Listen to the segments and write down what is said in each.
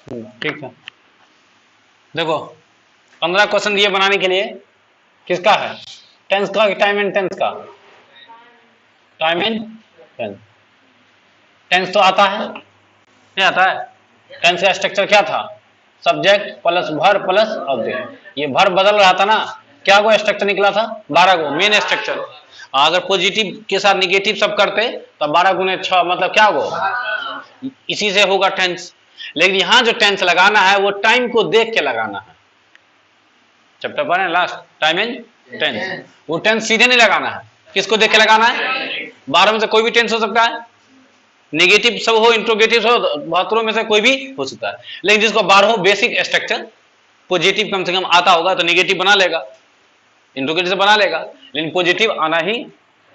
ठीक है। देखो 15 क्वेश्चन दिए बनाने के लिए, किसका है? टेंस का, टाइम एंड टेंस का। Time and tense. टेंस तो आता है, नहीं आता है? टेंस का स्ट्रक्चर क्या था? Subject plus verb plus object. ये वर्ब बदल रहा था ना, क्या को स्ट्रक्चर निकला था? 12 को मेन स्ट्रक्चर। अगर पॉजिटिव के साथ निगेटिव सब करते तो 12 गुने 6 मतलब क्या को, इसी से होगा टेंस। लेकिन यहां जो टेंस लगाना है वो टाइम को देख के लगाना है। चैप्टर पढ़े लास्ट, टाइम एंड टेंस। वो टेंस सीधे नहीं लगाना है, किसको देख के लगाना है? 12 में से कोई भी टेंस हो सकता है, नेगेटिव सब हो, इंट्रोगेटिव हो, 72 में से कोई भी हो सकता है। लेकिन जिसको 12 बेसिक स्ट्रक्चर पॉजिटिव कम से कम आता होगा तो नेगेटिव बना लेगा, इंट्रोगेटिव से बना लेगा, लेकिन पॉजिटिव आना ही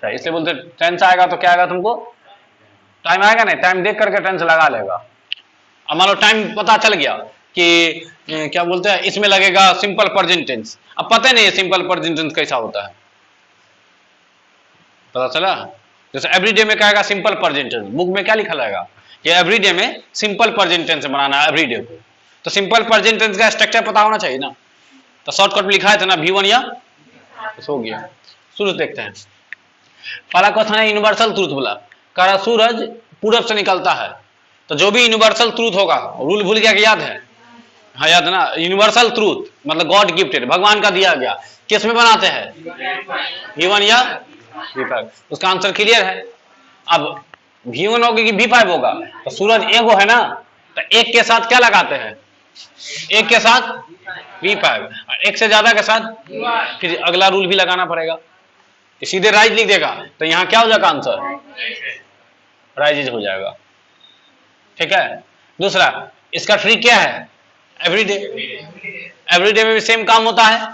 चाहिए। इसलिए बोलते टेंस आएगा तो क्या आएगा तुमको? टाइम आएगा नहीं, टाइम देख करके टेंस लगा लेगा। अब मान लो टाइम पता चल गया कि क्या बोलते हैं इसमें लगेगा सिंपल प्रेजेंट टेंस, अब पता नहीं है सिंपल प्रेजेंट टेंस कैसा होता है, पता चला? जैसे एवरीडे में कहेगा सिंपल प्रेजेंट टेंस, बुक में क्या लिखा रहेगा कि एवरीडे में सिंपल प्रेजेंट टेंस बनाना है एवरीडे को, तो सिंपल प्रेजेंट टेंस का स्ट्रक्चर पता होना चाहिए ना। तो शॉर्टकट में लिखा है था ना V1 या, तो हो गया। शुरू देखते हैं। पहला क्वेश्चन है यूनिवर्सल ट्रूथ बोला, कह रहा सूरज पूरब से निकलता है, तो जो भी यूनिवर्सल ट्रूथ होगा, रूल भूल गया कि याद है? हाँ याद है ना, यूनिवर्सल ट्रूथ मतलब गॉड गिफ्टेड, भगवान का दिया गया, किस में बनाते हैं? V1 या V5। उसका आंसर क्लियर है। अब V1 होगा कि V5 होगा, तो सूरज एगो है ना, तो एक के साथ क्या लगाते हैं? एक के साथ V5, एक से ज्यादा के साथ फिर अगला रूल भी लगाना पड़ेगा। सीधे राइज लिख देगा तो यहाँ क्या हो जाएगा आंसर? राइज हो जाएगा। ठीक है। दूसरा, इसका ट्रिक क्या है? एवरीडे। एवरीडे में भी सेम काम होता है,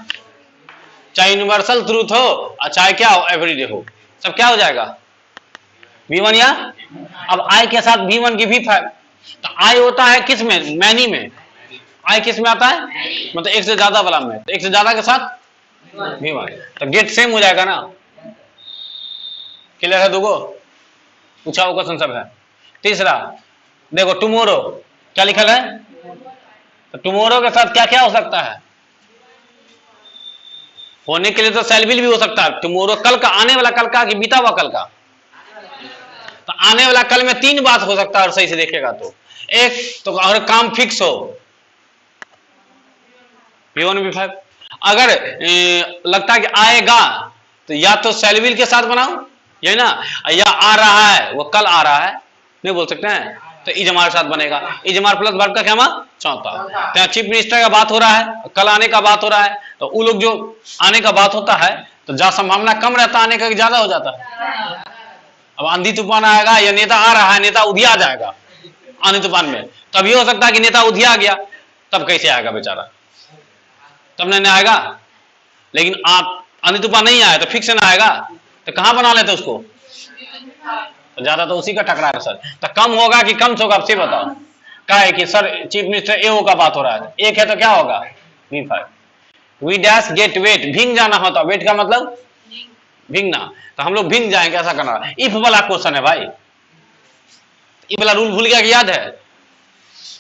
चाहे यूनिवर्सल ट्रूथ हो और चाहे क्या हो एवरीडे हो, सब क्या हो जाएगा? V1 या, अब I के साथ V1 की V5, तो I होता है किस में? मैनी में। I किस में आता है? मतलब एक से ज्यादा वाला में, तो एक से ज्यादा के साथ V1, तो गेट सेम हो जाएगा ना। क्लियर है? दोगो पूछा हुआ क्वेश्चन सब है। तीसरा देखो, टुमारो क्या लिखल है, तो टुमारो के साथ क्या क्या हो सकता है? होने के लिए तो शैल विल भी हो सकता है। टुमारो कल का, आने वाला कल का कि बीता हुआ कल का? तो आने वाला कल में 3 बात हो सकता है, और सही से देखेगा तो एक तो अगर काम फिक्स हो V1 V5, अगर लगता है कि आएगा तो या तो शैल विल के साथ बनाओ, यही ना, या आ रहा है वो कल आ रहा है नहीं बोल सकते हैं, तो इजमार के साथ बनेगा। इजमार प्लस वर्ब का क्या मा? चौथा। तो चीफ मिनिस्टर का बात हो रहा है, कल आने का बात हो रहा है, तो वो लोग जो आने का बात होता है तो जहां संभावना कम रहता है आने का ज्यादा हो जाता है। अब आंधी तूफान आएगा या नेता आ रहा है, नेता उधिया जाएगा आंधी तूफान में, तब ये हो सकता है कि नेता उधिया गया, तब कैसे आएगा बेचारा? तब नहीं आएगा। लेकिन आप आंधी तूफान नहीं आया तो फिक्स ना आएगा, तो कहां बना लेते उसको? तो ज्यादा तो उसी का टकरा है सर। तो कम होगा कि कम होगा, आपसे बताओ। क्या है कि सर चीफ मिनिस्टर एओ का बात हो रहा है, एक है तो क्या होगा? V5। We dash gate wait, भींग जाना होता, वेट का मतलब भींगना, तो हम लोग भींग जाएंगे, ऐसा करना। इफ वाला क्वेश्चन है भाई, इफ वाला रूल भूल गया कि याद है?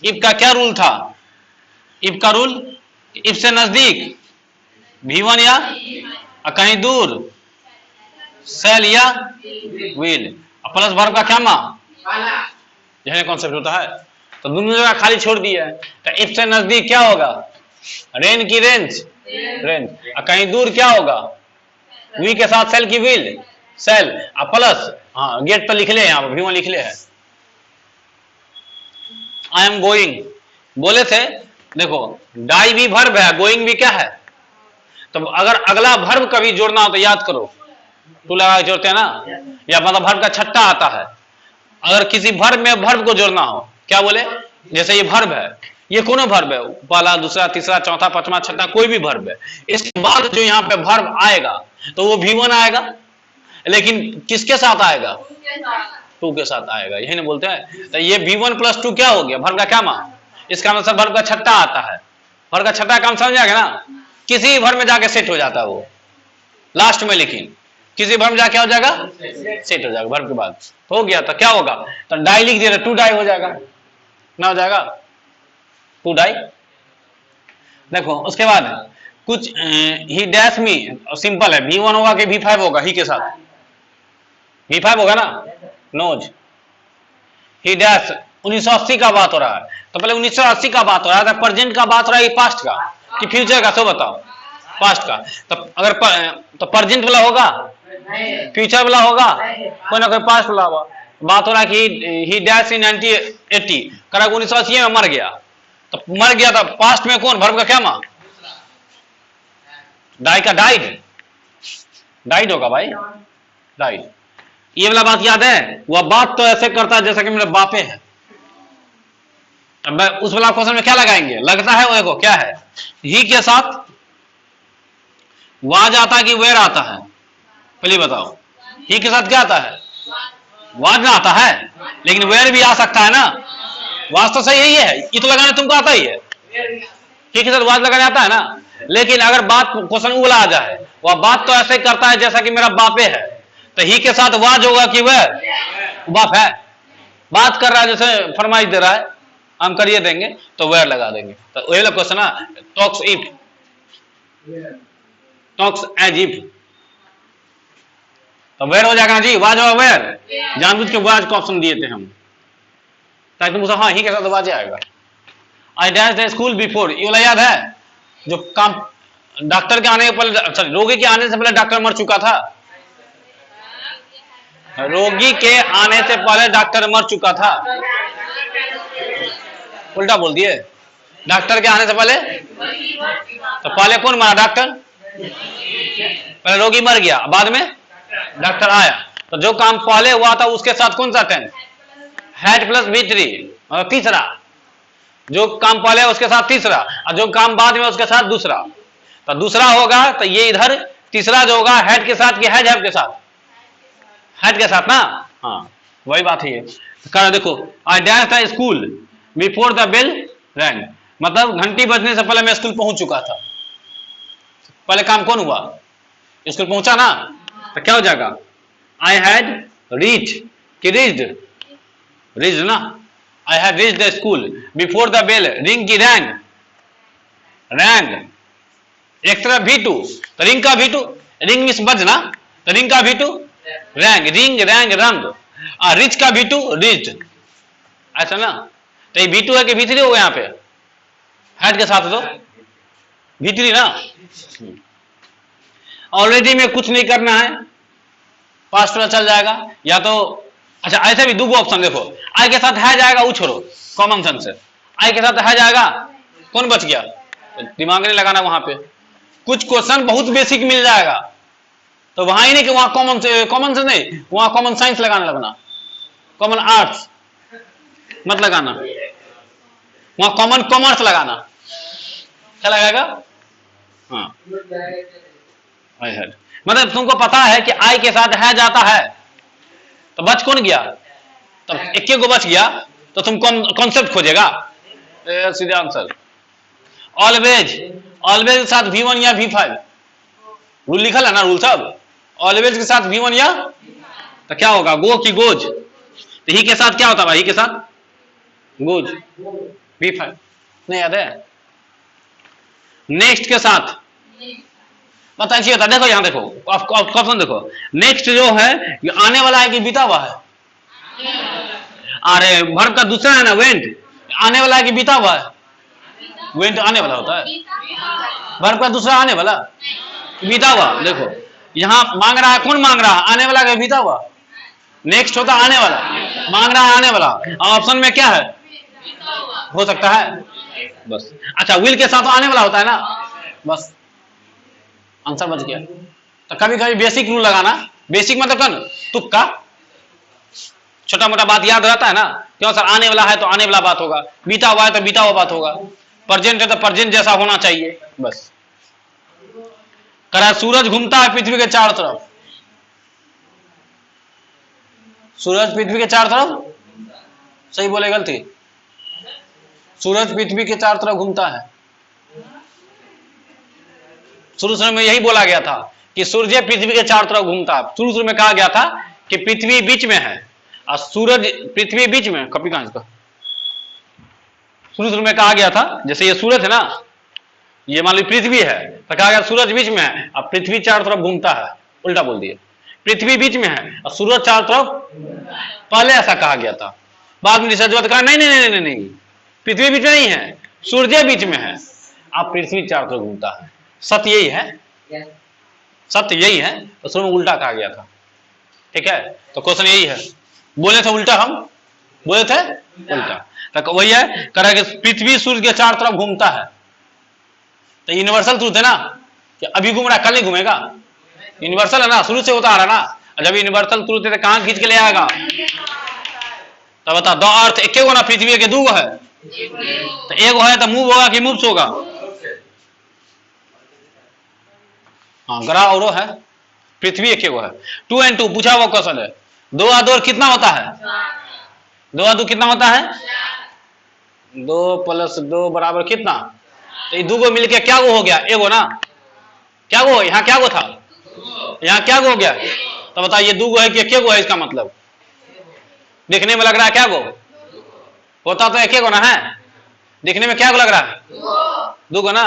इफ का क्या रूल था? इफ का रूल, इफ से नजदीक V1 या, कहीं दूर सेल या विल, प्लस वर्ब का क्या मा? यही कॉन्सेप्ट होता है। तो दोनों जगह खाली छोड़ दिया है, तो इफ से नजदीक क्या होगा? रेन की रेंज, रेंज, कहीं दूर क्या होगा? वी के साथ सेल की विल, सेल, प्लस हाँ गेट पर लिख ले, यहाँ पर V1 लिख ले है। आई एम गोइंग बोले थे, देखो डाई भी वर्ब है, गोइंग भी क्या है? तो अगर अगला वर्ब कभी जोड़ना हो तो याद करो, टू लगा के जोड़ते हैं ना, या मतलब वर्ब का छट्टा आता है। अगर किसी वर्ब में वर्ब को जोड़ना हो, क्या बोले? जैसे ये वर्ब है, ये कौन वर्ब है? पहला, दूसरा, तीसरा, चौथा, पांचवा, छठा, कोई भी वर्ब है, इसके बाद जो यहाँ पे वर्ब आएगा तो वो V1 आएगा, लेकिन किसके साथ आएगा? 2 के साथ आएगा, यही ना बोलते हैं। तो ये V1 + 2 क्या हो गया? वर्ब का क्या मान? इसका मतलब वर्ब का छट्टा आता है। वर्ब का छठा काम समझ जाएगा ना, किसी वर्ब में जाके सेट हो जाता है वो लास्ट में, लेकिन किसी वर्ब में जाके हो जाएगा सेट हो जाएगा वर्ब के बाद, हो गया। तो क्या होगा? तो डाई लिख दिया, 2 डाई हो जाएगा, ना हो जाएगा। To die. देखो उसके बाद कुछ ही डैश मी, सिंपल है, V1 होगा कि V5 होगा, ही के साथ V5 होगा ना, नोज। ही डैश 1980 का बात हो रहा है, तो पहले 1980 का बात हो रहा है, प्रेजेंट का बात हो रहा है, पास्ट का कि फ्यूचर का, तो बताओ पास्ट का। तो अगर तो प्रेजेंट वाला होगा, फ्यूचर वाला होगा, कोई ना कोई पास्ट वाला होगा। बात हो रहा है कि ही डैश इन 1980, करा 1980 में मर गया, तो मर गया था पास्ट में कौन, वर्ब का क्या मां, डाई का डाइड, डाइड होगा भाई, डाइड। ये वाला बात याद है, वह बात तो ऐसे करता है जैसा कि मेरे बापे है। अब उस वाला क्वेश्चन में क्या लगाएंगे, लगता है वो देखो क्या है, ही के साथ वाज आता है कि वेयर आता है, पहले बताओ। ही के साथ क्या आता है, वाज ना आता है, लेकिन वेयर भी आ सकता है ना, वाज तो सही यही है, ये तो लगाने तुमको आता ही है, ही के साथ वाज लगाने आता है ना। लेकिन अगर बात क्वेश्चन उगला आ जाए, वह बात तो ऐसे करता है जैसा कि मेरा बापे है, तो ही के साथ वाज होगा कि वेयर, बाप है, बात कर रहा है जैसे फरमाइश दे रहा है, हम करिए देंगे तो वेयर लगा देंगे। तो वही वाला क्वेश्चन है, talks if, talks as if, तो वेयर हो जाएगा ना जी, वाज और वेयर, जानबूझ के वाज को ऑप्शन दिए थे हम, ताकि तुम हाँ ही के साथ वाज आएगा। आई डैश द स्कूल बिफोर, ये वाला याद है, जो काम डॉक्टर के आने के पहले, अच्छा रोगी के आने से पहले डॉक्टर मर चुका था, रोगी के आने से पहले डॉक्टर मर चुका था, उल्टा बोल दिए, डॉक्टर के आने से पहले, तो पहले कौन मरा, डॉक्टर, पहले रोगी मर गया, बाद में डॉक्टर आया, तो जो काम पहले हुआ था उसके साथ कौन सा टेंस, हैड प्लस V3, मतलब तीसरा, जो काम पहले उसके साथ तीसरा, और जो काम बाद में उसके साथ दूसरा, तो दूसरा होगा, तो ये इधर तीसरा जो होगा हेड के साथ कि हैड के साथ, हेड के साथ ना, हाँ वही बात है। कर देखो, I dash the school before the bell rang, मतलब घंटी बजने से पहले मैं स्कूल पहुंच चुका था, पहले काम कौन हुआ, स्कूल पहुंचा ना, तो क्या हो जाएगा, आई हैड रीच कि रीच्ड, रीच्ड ना, I had reached the school before the bell ring की रैंग, रैंग एक तरफ V2, तो रिंग का V2, रिंग मिस बज ना, तो रिंग का V2 रैंग, रिंग रैंग रंग, रिच का V2 रिच्ड, ऐसा ना, तो ये V2 है कि V3 होगा, यहाँ पे हेड के साथ तो V3 ना। ऑलरेडी में कुछ नहीं करना है, पास्ट वाला चल जाएगा, या तो अच्छा ऐसे भी दो ऑप्शन देखो, आई के साथ है जाएगा, वो छोड़ो कॉमन सेंस से, आई के साथ है जाएगा, कौन बच गया, दिमाग नहीं लगाना, वहां पे कुछ क्वेश्चन बहुत बेसिक मिल जाएगा, तो वहां ही नहीं कि वहां कॉमन सेंस नहीं, वहां कॉमन साइंस लगाने लगना, कॉमन आर्ट्स मत लगाना, वहां कॉमन कॉमर्स लगाना, क्या लगाएगा, हाँ आई हैड, मतलब तुमको पता है कि आई के साथ है जाता है, तो बच कौन गया, तो एक को बच गया, तो तुम कॉन्सेप्ट खोजेगा, सीधा आंसर। ऑलवेज, ऑलवेज के साथ V1 या V5, रूल लिखल है ना, रूल सब, ऑलवेज के साथ V1 या, तो क्या होगा, गो की गोज, तो ही के साथ क्या होता है, ही के साथ गोज, V5 नहीं याद है। नेक्स्ट के साथ पता चाहिए होता, देखो यहां देखो, ऑप्शन देखो, नेक्स्ट जो है ये आने वाला है कि बीता हुआ है, अरे वर्ब का दूसरा है ना वेंट, आने वाला है कि बीता हुआ है, वेंट आने वाला होता है, वर्ब का दूसरा आने वाला, बीता हुआ। देखो यहां मांग रहा है, कौन मांग रहा है, आने वाला कि बीता हुआ, नेक्स्ट होता आने वाला, मांग रहा है आने वाला, और ऑप्शन में क्या है, हो सकता है, बस। अच्छा विल के साथ तो आने वाला होता है ना, बस आंसर बच गया। तो कभी कभी बेसिक रूल लगाना, बेसिक मतलब कौन, तुक्का, छोटा मोटा बात याद रहता है ना, क्यों सर आने वाला है तो आने वाला बात होगा, बीता हुआ है तो बीता हुआ बात होगा, प्रेजेंट है तो प्रेजेंट जैसा होना चाहिए, बस। करा सूरज घूमता है पृथ्वी के चारों तरफ, सूरज पृथ्वी के चारों तरफ, सही बोले गलती, सूरज पृथ्वी के चारों तरफ घूमता है, शुरू में यही बोला गया था कि सूर्य पृथ्वी के चारों तरफ घूमता है, शुरू में कहा गया था कि पृथ्वी बीच में है और सूरज, पृथ्वी बीच में, कॉपी कहां इसका, शुरू में कहा गया था, जैसे ये सूरज है ना, ये मान लो पृथ्वी है, तो कहा गया सूरज बीच में है, अब पृथ्वी चारों तरफ घूमता है, उल्टा बोल दिए, पृथ्वी बीच में है और सूरज चारों तरफ, पहले ऐसा कहा गया था, बाद में रिसर्च कहा नहीं नहीं नहीं नहीं नहीं, पृथ्वी बीच में नहीं है, सूर्य बीच में है, अब पृथ्वी चारों तरफ घूमता है। सत्य यही है, सत्य यही है, तो शुरू में उल्टा कहा गया था। ठीक है, तो क्वेश्चन यही है, बोले थे उल्टा, हम बोले थे उल्टा, तो वही है, कह कि पृथ्वी सूर्य के चारों तरफ घूमता है, तो यूनिवर्सल ट्रूथ है ना कि अभी घूम रहा है, कल नहीं घूमेगा, यूनिवर्सल है ना, शुरू से होता आ रहा ना, जब यूनिवर्सल ट्रूथ है तो कहां खींच के ले आएगा? तो बता, दो अर्थ एक गो ना, पृथ्वी के दो है, तो एक है तो मूव होगा कि मूव्स होगा? हाँ, ग्रह और है, पृथ्वी एक है। 2 and 2 पूछा हुआ क्वेश्चन है, 2 और 2 कितना होता है? 2 और 2 कितना होता है? 2 + 2 बराबर कितना? तो ये 2 को मिलके क्या गो हो गया? एगो ना, क्या गो? यहाँ क्या गो था? यहाँ क्या गो हो गया? तो बता, ये 2 गो है कि एक गो है? इसका मतलब दिखने में लग रहा है क्या गो होता, तो एक गो ना है, दिखने में क्या गो लग रहा है? 2 गो ना,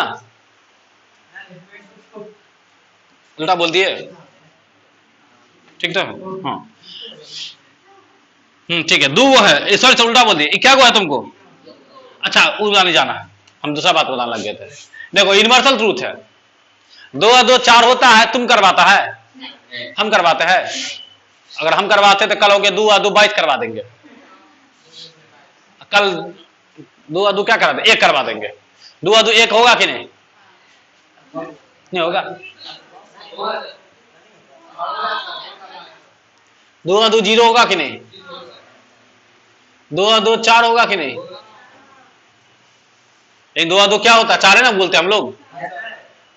उल्टा बोल दिए। ठीक है, हाँ, ठीक है, 2 गो है, सॉरी से उल्टा बोल दिए, क्या गो है तुमको? अच्छा, उल्टा नहीं जाना है, हम दूसरा बात बताने लग गए थे। देखो, यूनिवर्सल ट्रूथ है, 2 और 2 4 होता है, तुम करवाता है? हम करवाते हैं? अगर हम करवाते तो कल हो गया 2 और 2 22 करवा देंगे, कल 2 और 2 क्या करा देंगे? 1 करवा देंगे। 2 और 2 1 होगा कि नहीं? नहीं होगा। 2 और 2 0 होगा कि नहीं? 2 और 2 4 होगा कि नहीं? लेकिन 2 और 2 क्या होता है? 4 है ना बोलते हम लोग।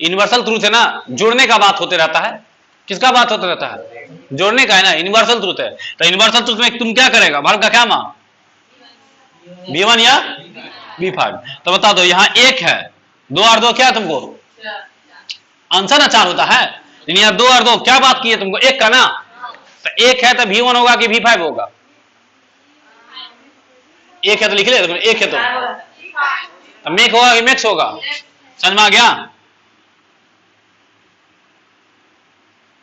यूनिवर्सल ट्रूथ है ना, जुड़ने का बात होते रहता है। किसका बात होता रहता है? जोड़ने का है ना, यूनिवर्सल ट्रूथ है। तो यूनिवर्सल ट्रूथ में तुम क्या करेगा? भाग का क्या मान, V1 या V5? तो बता दो, यहाँ 1 है, 2 और 2 क्या तुमको आंसर ना 4 होता है, लेकिन यहाँ 2 और 2 क्या बात की है तुमको? 1 का ना, तो 1 है तो V1 होगा कि V5 होगा? 1 है तो लिख ले, 1 है तो मेक होगा कि मैक्स होगा? समझ में आ गया?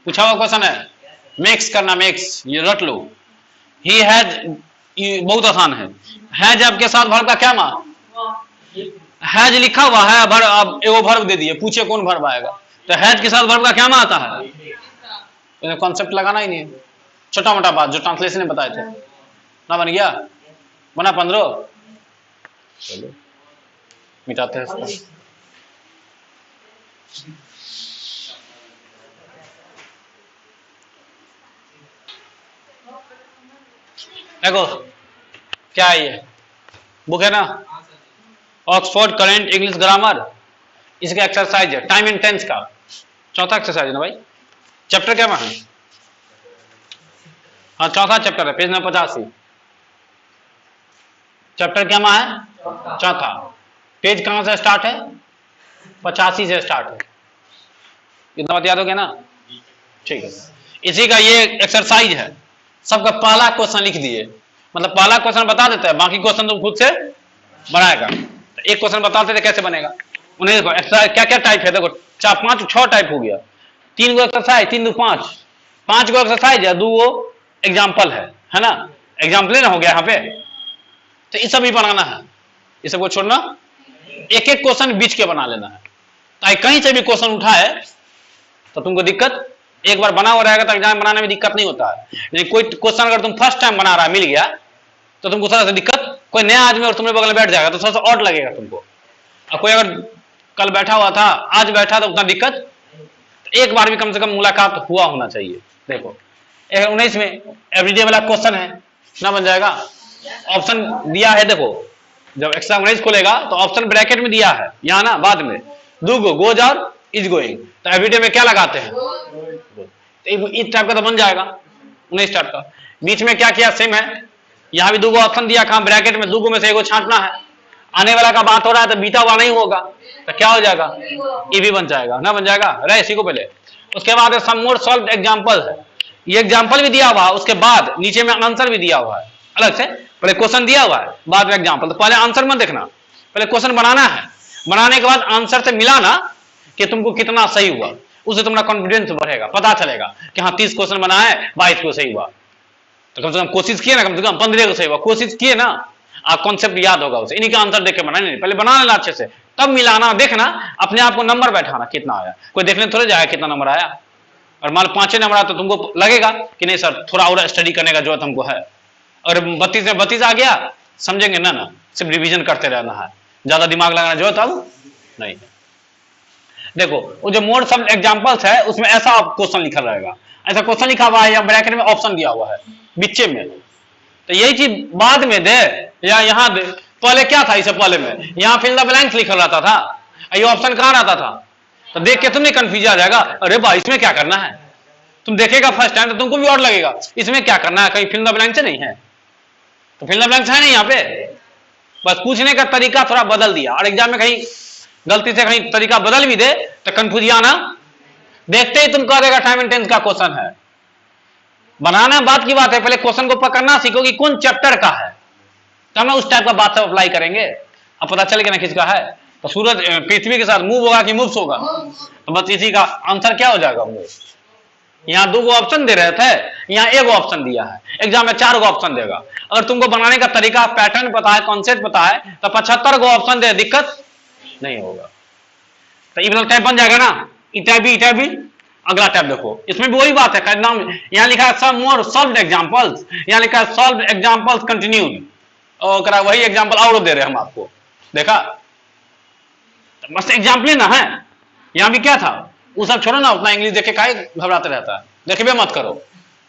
पूछा हुआ क्वेश्चन है, मैक्स करना, मैक्स, ये रट लो। ही हैज, बहुत आसान है जब के साथ वर्ब का क्या मान? हैज लिखा हुआ है, अब एगो वर्ब दे दिए, पूछे कौन वर्ब आएगा? तो हैज के साथ वर्ब का क्या मान आता है? कॉन्सेप्ट लगाना ही नहीं है, छोटा मोटा बात जो ट्रांसलेशन में बताए थे ना, बन गया, बना 15। चलो मिटाते हैं इसको। देखो क्या है, ये बुक है ना, ऑक्सफोर्ड करेंट इंग्लिश ग्रामर, इसका एक्सरसाइज है टाइम एंड टेंस का, चौथा एक्सरसाइज है ना भाई। चैप्टर क्या है? हाँ, चौथा चैप्टर है, पेज नंबर 85। चैप्टर क्या है? चौथा। पेज कहां से स्टार्ट है? 85 से स्टार्ट है। इतना बात याद हो गया ना? ठीक है, इसी का ये एक्सरसाइज है। सबका पहला क्वेश्चन लिख दिए, मतलब पहला क्वेश्चन बता देता है, बाकी क्वेश्चन तुम खुद से बनाएगा। तो एक क्वेश्चन बताते थे कैसे बनेगा, उन्हें देखो एक्सरसाइज क्या क्या टाइप है, देखो 4 5 6 टाइप हो गया, 3 गो एक्सरसाइज, 3 2 5, 5 गो एक्सरसाइज है, 2 गो एग्जाम्पल है ना, एग्जाम्पल ना हो गया यहाँ पे। तो ये सब भी बनाना है, ये सब को छोड़ना, एक एक क्वेश्चन बीच के बना लेना है, ताकि कहीं से भी क्वेश्चन उठाए तो तुमको दिक्कत, एक बार बना हुआ रहेगा तो एग्जाम बनाने में दिक्कत नहीं होता है। लेकिन कोई क्वेश्चन अगर तुम फर्स्ट टाइम बना रहा मिल गया तो तुमको थोड़ा सा दिक्कत, कोई नया आदमी और तुम्हारे बगल में बैठ जाएगा तो थोड़ा सा ऑड लगेगा तुमको, और कोई अगर कल बैठा हुआ था आज बैठा तो उतना दिक्कत, तो एक बार भी कम से कम मुलाकात हुआ होना चाहिए। देखो 19 में एवरीडे वाला क्वेश्चन है ना, बन जाएगा, ऑप्शन दिया है, देखो जब एक्स्ट्रा 19 खोलेगा तो ऑप्शन ब्रैकेट में दिया है यहाँ ना, बाद में 2 गो गोज और इज गोइंग, तो एवरीडे में क्या लगाते हैं? तो इस टाइप का तो बन जाएगा 19 टाइप का। बीच में क्या किया? सेम है, यहाँ भी 2 गो ऑप्शन दिया, कहां? ब्रैकेट में, 2 गो में से एगो छांटना है, आने वाला का बात हो रहा है तो बीता हुआ नहीं होगा, तो क्या हो जाएगा? ये भी बन जाएगा ना, बन जाएगा रहे इसी को पहले। उसके बाद सम मोर सॉल्व एग्जाम्पल है, ये एग्जाम्पल भी दिया हुआ है, उसके बाद नीचे में आंसर भी दिया हुआ है अलग से, पहले क्वेश्चन दिया हुआ है बाद में एग्जाम्पल, तो पहले आंसर मत देखना, पहले क्वेश्चन बनाना है, बनाने के बाद आंसर से मिलाना कि तुमको कितना सही हुआ, उससे तुम्हारा कॉन्फिडेंस बढ़ेगा, पता चलेगा कि हाँ 30 क्वेश्चन बनाया है 22 को सही हुआ, तो कम से कम कोशिश किए ना, कम से कम 15 को सही हुआ, कोशिश किए ना, आप कॉन्सेप्ट याद होगा उसे, इन्हीं का आंसर देख के बनाने, पहले बना लेना अच्छे से, तब मिलाना, देखना अपने आप को नंबर बैठाना कितना आया, कोई देखने थोड़े जाएगा कितना नंबर आया, और मान लो 5 नंबर आया तो तुमको लगेगा कि नहीं सर थोड़ा और स्टडी करने का जरूरत हमको है, अगर 32 में 32 आ गया समझेंगे ना, सिर्फ रिवीजन करते रहना है, ज्यादा दिमाग लगाना जरूरत अब नहीं। देखो वो जो मोड सब एग्जांपल्स है उसमें ऐसा क्वेश्चन लिखा रहेगा, ऐसा क्वेश्चन लिखा हुआ है या ब्रैकेट में ऑप्शन दिया हुआ है बीचे में, तो यही चीज बाद में दे या यहां दे, पहले क्या था, इससे पहले में यहां फिल द ब्लैंक्स लिखा रहता था, ये ऑप्शन कहां रहता था, तो देख के तुमने कंफ्यूज आ जाएगा, अरे भाई इसमें क्या करना है, तुम देखेगा फर्स्ट टाइम तो तुमको भी और लगेगा इसमें क्या करना है, कहीं फिल द ब्लैंक्स नहीं है, तो फिल द ब्लैंक्स है नहीं यहाँ पे, बस पूछने का तरीका थोड़ा बदल दिया, और एग्जाम में कहीं गलती से कहीं तरीका बदल भी दे तो कंफ्यूज आना, देखते ही तुम कह देगा टाइम एंड टेंस का क्वेश्चन है, बनाना बात की बात है, पहले क्वेश्चन को पकड़ना सीखो कि कौन चैप्टर का है, तो हम उस टाइप का बात सब अप्लाई करेंगे, अब पता चलेगा ना किसका है, तो सूरज पृथ्वी के साथ मूव होगा कि मूव्स होगा, तो बस इसी का आंसर क्या हो जाएगा मूव। यहाँ 2 ऑप्शन दे रहे थे, यहाँ 1 ऑप्शन दिया है, एग्जाम में 4 ऑप्शन देगा, अगर तुमको बनाने का तरीका पैटर्न पता है, कॉन्सेप्ट पता है, तो 75 ऑप्शन दे, दिक्कत नहीं होगा, तो ये वाला टाइप बन जाएगा ना, ई टाइप भी। अगला टाइप देखो, इसमें भी वही बात है, नाम यहाँ लिखा है सम मोर सॉल्व्ड एग्जांपल्स, यहाँ लिखा है सॉल्व्ड एग्जांपल्स कंटिन्यूड, और वही एग्जांपल और दे रहे हैं हम आपको, देखा, तो बस एग्जांपल ना है, यहाँ भी क्या था, वो सब छोड़ो ना, उतना इंग्लिश देख के काहे घबराते रहता है, देखिए मत करो,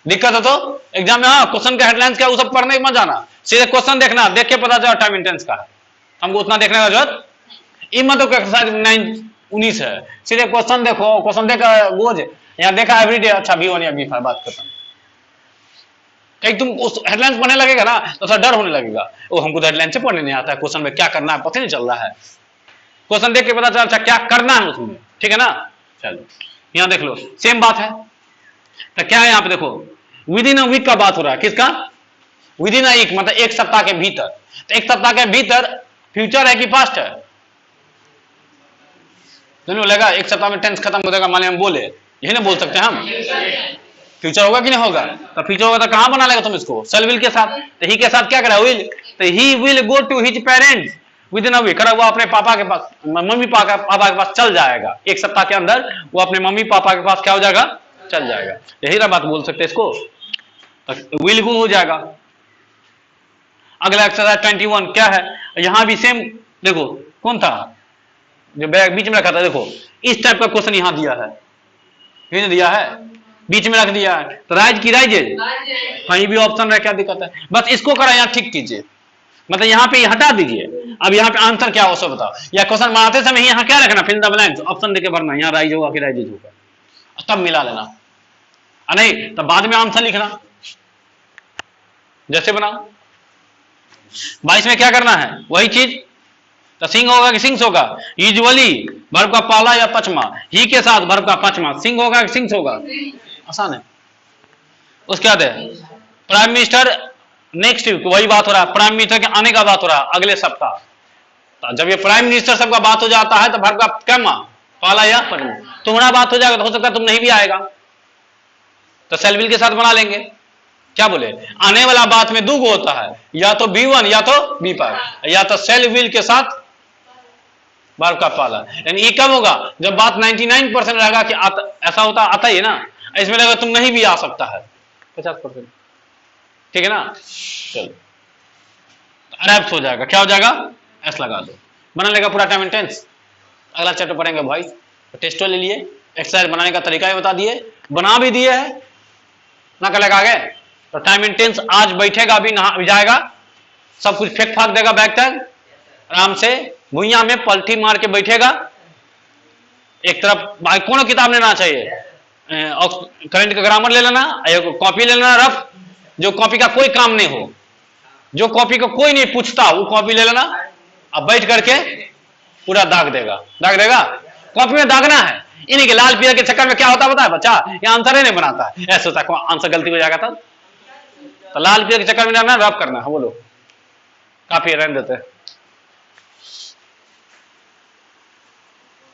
दिक्कत है तो एग्जाम में हाँ क्वेश्चन का हेडलाइंस क्या वो सब पढ़ने मत जाना, सीधे क्वेश्चन देखना, देख के पता चला टाइम एंड टेंस का है, हमको उतना देखने का जरूरत मतलब एक्सरसाइज 19 है, सीधे क्वेश्चन देखो, क्वेश्चन देखा बोझ, यहाँ देखा एवरीडे, अच्छा B1 या B5 बात खत्म, कहीं तुम उस हेडलाइंस पढ़ने लगेगा ना तो थोड़ा डर होने लगेगा, वो हमको तो हेडलाइन से पढ़ने नहीं आता है, क्वेश्चन में क्या करना है पता नहीं चल रहा है, क्वेश्चन देख के पता चला अच्छा क्या करना है उसमें, ठीक है ना। चलो यहाँ देख लो सेम बात है, तो क्या है यहाँ पे देखो विद इन अ वीक का बात हो रहा है, किसका, विद इन अ वीक मतलब 1 सप्ताह के भीतर, तो 1 सप्ताह के भीतर फ्यूचर है कि पास्ट है, दोनों लगा 1 सप्ताह में टेंस खत्म हो जाएगा, मान हम बोले यही ना बोल सकते हैं हम, फ्यूचर होगा कि नहीं होगा, तो फ्यूचर होगा तो कहां बना लेगा तुम इसको, सेल विल के साथ, तो ही के साथ क्या करा विल, तो he will go to his parents within a week, वो अपने पापा के पास, मम्मी पापा के पास चल जाएगा, 1 सप्ताह के अंदर वो अपने मम्मी पापा के पास क्या हो जाएगा, चल जाएगा, यही ना बात बोल सकते हैं इसको, तो विल गो हो जाएगा। अगला एक्सरसाइज 21 क्या है, यहां भी सेम देखो, कौन था जो बीच में रखा था, देखो इस टाइप का क्वेश्चन यहां दिया है, ये दिया है बीच में रख दिया है, तो राइज की राइज कहीं भी ऑप्शन रहे, क्या दिक्कत है, बस इसको करा यहाँ ठीक कीजिए, मतलब यहाँ पे हटा दीजिए, अब यहाँ पे आंसर क्या हो सो बताओ, या क्वेश्चन बनाते समय यहाँ क्या रखना, फिल द ब्लैंक्स ऑप्शन देके भरना, यहाँ राइज होगा कि राइज होगा, तब मिला लेना, नहीं तो बाद में आंसर लिखना, जैसे बनाओ 22 में क्या करना है वही चीज, तो सिंग होगा कि सिंग्स होगा, यूजुअली वर्ब का पहला या पचमा, ही के साथ वर्ब का पांचवा, सिंग होगा कि सिंग्स होगा, आसान है। उसके बाद प्राइम मिनिस्टर नेक्स्ट वीक, वही बात हो रहा है, प्राइम मिनिस्टर के आने का बात हो रहा है अगले सप्ताह, तो जब ये प्राइम मिनिस्टर सबका बात हो जाता है तो वर्ब का क्या पहला या पचमा, तुम्हारा बात हो जाएगा तो हो सकता है तुम नहीं भी आएगा, तो सेल विल के साथ बना लेंगे, क्या बोले आने वाला बात में 2 होता है, या तो B1 या तो B5, या तो सेल विल के साथ वर्ब का पहला, यानी ये कब होगा जब बात 99% रहेगा कि ऐसा होता आता ही है ना, इसमें लगेगा तुम नहीं भी आ सकता है 50%, ठीक है ना। चलो अरेप्ट हो जाएगा, क्या हो जाएगा एस लगा दो, बना लेगा पूरा टाइम एंड टेंस। अगला चैप्टर पढ़ेंगे भाई, तो टेस्टो ले लिए, एक्सरसाइज बनाने का तरीका ही बता दिए, बना भी दिए है ना, कर लेगा आगे, तो टाइम एंड टेंस आज बैठेगा अभी, नहा भी जाएगा, सब कुछ फेंक फाक देगा बैग तक, आराम से भुइया में पलटी मार के बैठेगा, एक तरफ भाई कौन किताब लेना चाहिए, करंट का ग्रामर ले लेना, कॉपी ले लेना रफ, जो कॉपी का कोई काम नहीं हो, जो कॉपी को कोई नहीं पूछता वो कॉपी ले लेना, अब बैठ करके पूरा दाग देगा, कॉपी में दागना है, इन्हीं के लाल पीला के चक्कर में क्या होता है बच्चा, ये आंसर ही नहीं बनाता है, ऐसा होता है आंसर गलती हो जाएगा तब, तो लाल पीला के चक्कर में जाना रफ करना है, बोलो काफी रहने देते हैं।